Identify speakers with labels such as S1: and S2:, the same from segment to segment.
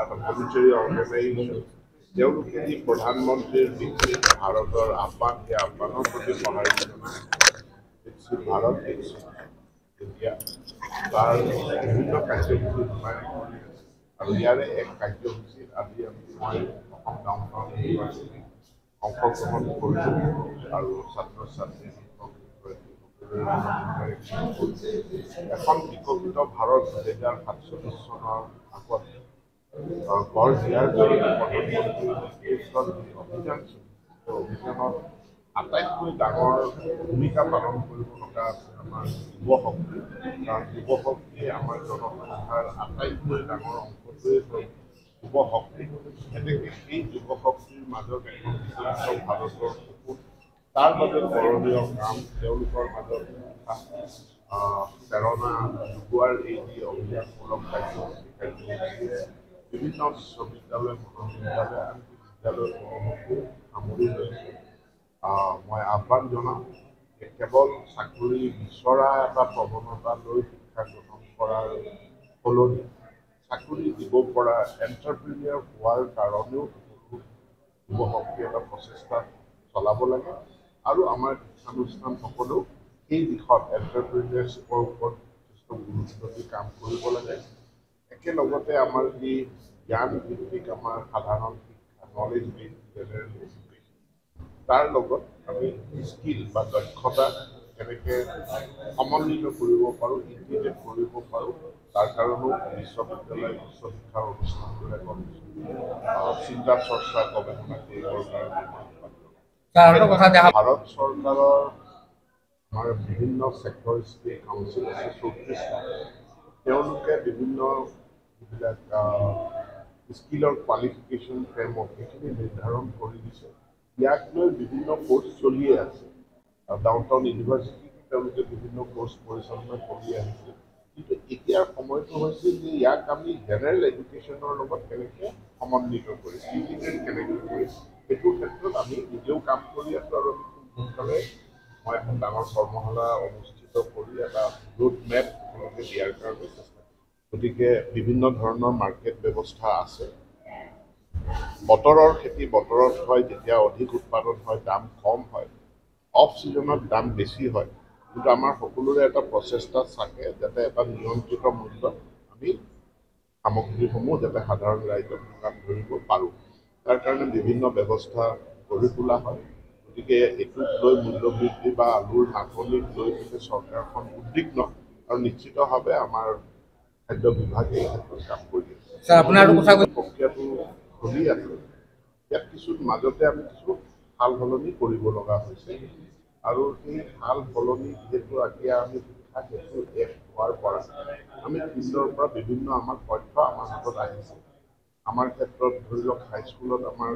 S1: ভলেণ্টাৰী organisation তেওঁলোকে যি প্ৰধানমন্ত্ৰীৰ বিকশিত ভাৰতৰ আহ্বান সেই আহ্বানৰ প্ৰতি সঁহাৰি জনাই বিকশিত ভাৰত এতিয়া তাৰ বিভিন্ন কাৰ্যসূচী ৰূপায়ণ কৰি আছে আৰু ইয়াৰে এক কাৰ্যসূচীত আজি মই অসম ডাউনটাউন ইউনিভাৰ্চিটি অংশগ্ৰহণ কৰিলোঁ আৰু ছাত্ৰ ছাত্ৰী এখন বিকশিত ভাৰত 2047 চনৰ আগত গড় দিয়াৰ অভিযান অভিযানত আটাইতকৈ ডাঙৰ ভূমিকা পালন কৰিব লগা আছে আমাৰ যুৱশক্তি কাৰণ যুৱশক্তিয়ে আমাৰ জনসংখ্যাৰ আটাইতকৈ ডাঙৰ অংশটোৱে হ'ল যুৱশক্তি এনেকৈ সেই যুৱশক্তিৰ মাজত এখন বিকশিত ভাৰতৰ সপোন তাৰ বাবে কৰণীয় কাম তেওঁলোকৰ মাজত প্ৰেৰণা যোগোৱাৰ এই যি অভিযানমূলক কাৰ্যসূচীয়ে বিভিন্ন বিশ্ববিদ্যালয় মহাবিদ্যালয় আনকি বিদ্যালয়সমূহকো সামৰি লৈছে মই আহ্বান জনাম যে কেৱল চাকৰি বিচৰা এটা প্ৰৱণতা লৈ শিক্ষা গ্ৰহণ কৰাৰ সলনি চাকৰি দিব পৰা এণ্টাৰপ্ৰিনিয়ৰ হোৱাৰ কাৰণেও যুৱশক্তি এটা প্ৰচেষ্টা চলাব লাগে আৰু আমাৰ শিক্ষানুষ্ঠানসকলেও সেই দিশত এণ্টাৰপ্ৰিনিয়ৰশ্বিপৰ ওপৰত যথেষ্ট গুৰুত্ব দি কাম কৰিব লাগে একেলগতে আমাৰ যি জ্ঞান ভিত্তিক আমাৰ সাধাৰণ শিক্ষা নলেজ বেছড জেনেৰেল এডুকেশ্যন তাৰ লগত আমি স্কিল বা দক্ষতা কেনেকৈ সমন্বিত কৰিব পাৰোঁ ইণ্টিগ্ৰেট কৰিব পাৰোঁ তাৰ কাৰণেও বিশ্ববিদ্যালয় উচ্চ শিক্ষাৰ অনুষ্ঠানবোৰে চিন্তা চৰ্চা গৱেষণা কৰিবৰ কাৰণে ভাৰত চৰকাৰৰ আমাৰ বিভিন্ন ছেক্টৰ ষ্টেট কাউন্সিল আছে 34টা তেওঁলোকে বিভিন্ন যিবিলাক স্কিলৰ কোৱালিফিকেশ্যন ফ্ৰেমৱৰ্ক এইখিনি নিৰ্ধাৰণ কৰি দিছে ইয়াক লৈ বিভিন্ন কোৰ্চ চলিয়ে আছে ডাউনটাউন ইউনিভাৰ্চিটিত তেওঁলোকে বিভিন্ন কোৰ্চ পৰিচালনা কৰি আহিছে কিন্তু এতিয়াৰ সময়টো হৈছে যে ইয়াক আমি জেনেৰেল এডুকেশ্যনৰ লগত কেনেকৈ সমন্বিত কৰিম ইণ্টিগ্ৰেট কেনেকৈ কৰিম সেইটো ক্ষেত্ৰত আমি নিজেও কাম কৰি আছোঁ আৰু আমি খুব সোনকালে মই এখন ডাঙৰ কৰ্মশালা অনুষ্ঠিত কৰি এটা ৰোড মেপ তেওঁলোকে দিয়াৰ কাৰণে চেষ্টা কৰিম গতিকে বিভিন্ন ধৰণৰ মাৰ্কেট ব্যৱস্থা আছে বতৰৰ খেতি বতৰত হয় যেতিয়া অধিক উৎপাদন হয় দাম কম হয় অফ ছিজনত দাম বেছি হয় কিন্তু আমাৰ সকলোৰে এটা প্ৰচেষ্টা থাকে যাতে এটা নিয়ন্ত্ৰিত মূল্যত আমি সামগ্ৰীসমূহ যাতে সাধাৰণ ৰাইজক যোগান ধৰিব পাৰোঁ তাৰ কাৰণে বিভিন্ন ব্যৱস্থা গঢ়ি তোলা হয় গতিকে এইটোক লৈ মূল্যবৃদ্ধি বা আলুৰ নাটনিক লৈ পিনে চৰকাৰখন উদ্বিগ্ন আৰু নিশ্চিতভাৱে আমাৰ খাদ্য বিভাগে এই ক্ষেত্ৰত কাম কৰি আছে প্ৰক্ৰিয়াটো চলি আছে ইয়াত কিছু মাজতে আমি কিছু সাল সলনি কৰিব লগা হৈছে আৰু সেই সাল সলনি যিহেতু এতিয়া আমি শিক্ষা ক্ষেত্ৰত এক হোৱাৰ পৰা আমি ফিল্ডৰ পৰা বিভিন্ন আমাৰ তথ্য আমাৰ হাতত আহিছে আমাৰ ক্ষেত্ৰত ধৰি লওক হাইস্কুলত আমাৰ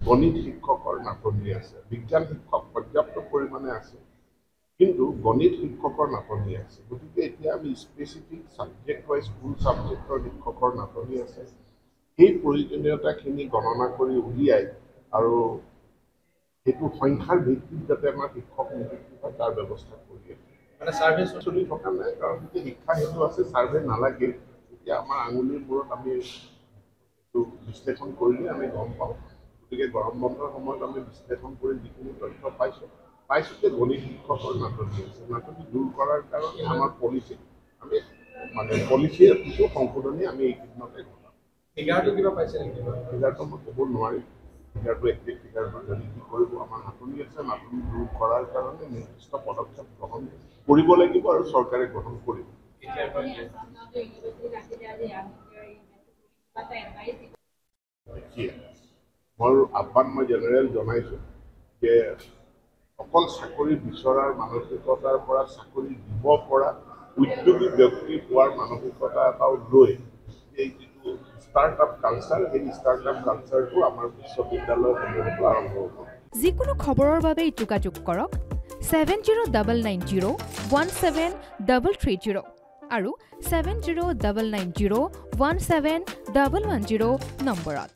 S1: গণিত শিক্ষকৰ নাটনি আছে বিজ্ঞান শিক্ষক পৰ্যাপ্ত পৰিমাণে আছে কিন্তু গণিত শিক্ষকৰ নাটনি আছে গতিকে এতিয়া আমি স্পেচিফিক ছাবজেক্ট ৱাইজ স্কুল ছাবজেক্টৰ শিক্ষকৰ নাটনি আছে সেই প্ৰয়োজনীয়তাখিনি গণনা কৰি উলিয়াই আৰু সেইটো সংখ্যাৰ ভিত্তিত যাতে আমাৰ শিক্ষক নিযুক্তি হয় তাৰ ব্যৱস্থা কৰি আছে মানে ছাৰ্ভে চলি থকা নাই কাৰণ যেতিয়া শিক্ষা সেইটো আছে ছাৰ্ভে নালাগে তেতিয়া আমাৰ আঙুলিৰ মূৰত আমি এইটো বিশ্লেষণ কৰিলে আমি গম পাওঁ গতিকে গৰম বন্ধৰ সময়ত আমি বিশ্লেষণ কৰি যিখিনি তথ্য পাইছোঁ যে গণিত শিক্ষকৰ নাটনি আছে নাটনি দূৰ কৰাৰ কাৰণে আমাৰ পলিচিত আমি মানে পলিচিৰ কিছু সংশোধনী আমি এইকেইদিনতে ঘটাম ফিগাৰটো কিবা পাইছে নেকি ফিগাৰটো মই ক'ব নোৱাৰিম ফিগাৰটো একজেক্ট ফিগাৰটো যদি কি কৰিব আমাৰ নাটনি আছে নাটনি দূৰ কৰাৰ কাৰণে নিৰ্দিষ্ট পদক্ষেপ গ্ৰহণ কৰিব লাগিব আৰু চৰকাৰে গ্ৰহণ কৰিব মোৰ আহ্বান মই জেনেৰেল জনাইছোঁ যে অকল চাকৰি বিচৰাৰ মানসিকতাৰ পৰা চাকৰি দিব পৰা উদ্যোগী ব্যক্তি হোৱাৰ মানসিকতা এটাও লৈ এই যিটো ষ্টাৰ্টআপ কালচাৰ সেই ষ্টাৰ্টআপ কালচাৰটো আমাৰ বিশ্ববিদ্যালয়সমূহতো আৰম্ভ হ'ব
S2: যিকোনো খবৰৰ বাবে যোগাযোগ কৰক 7099017330 আৰু 7099017110 নম্বৰত